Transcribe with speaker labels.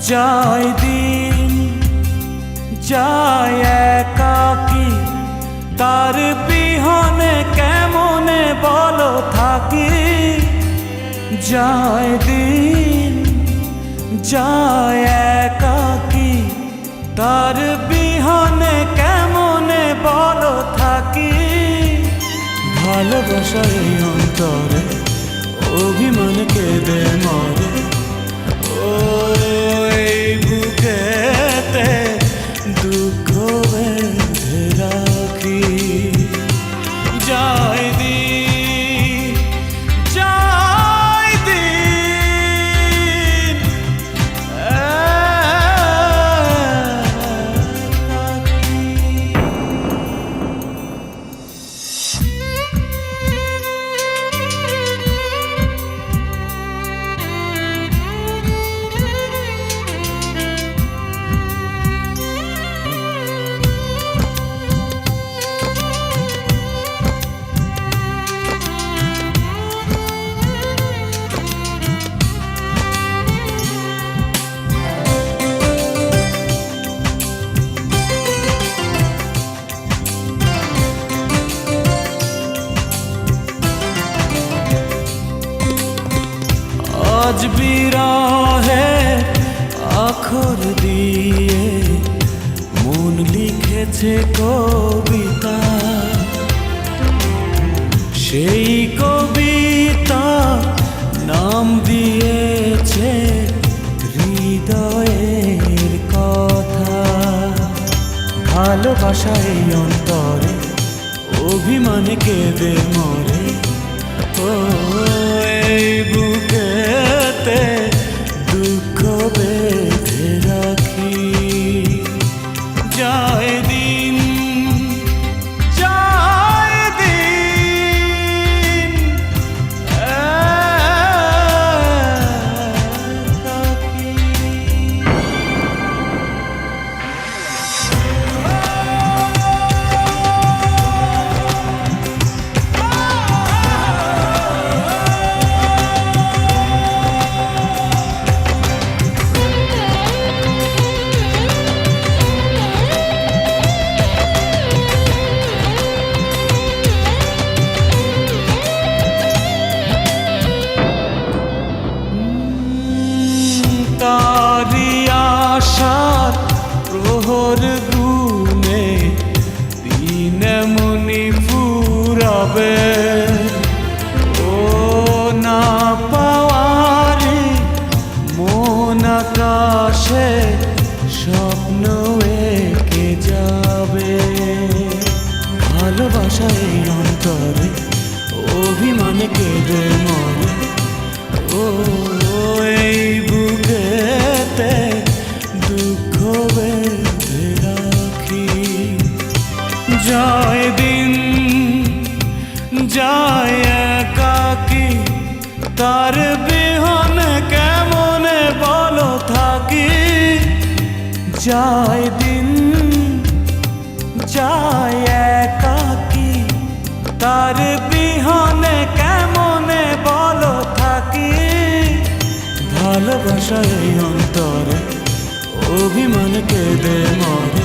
Speaker 1: যায় দিন যায় একাকী, তার বিহনে কেমনে বলো থাকি। যায় দিন যায় একাকী, তার বিহনে কেমনে বলো থাকি। ভালোবাসার এই অন্তরে অভিমান কেঁদে মরে, ওই বুকেতে দুঃখ বেঁধে রাখি। যায় দিন যায় দিন আজ বিরহে আখর দিয়ে মন লিখেছে কবিতা। সেই কবিতা নাম দিয়েছে হৃদয়ের কথা। ভালোবাসা এই অন্তরে অভিমানে কেঁদে মরে, ও এই বুকেতে দুঃখ বেঁধে রাখি। যায় দিন যায় দিন একাকী। তারি আশার প্রহর গুনে দিন এমনি ফুরাবে, ও না পাওয়ারে মন আকাশে স্বপ্ন এঁকে যাবে। ভালোবাসা এই অন্তরে অভিমানে কেঁদে মরে, ও এই বুকেতে দুঃখ বেঁধে রাখি। যায় দিন যায় একাকী, তার বিহনে কেমনে বলো থাকি। যায় দিন যায় একাকী, তার বিহনে কেমনে বলো থাকি। ভালোবাসা এই অন্তরে অভিমান কেঁদে মরে,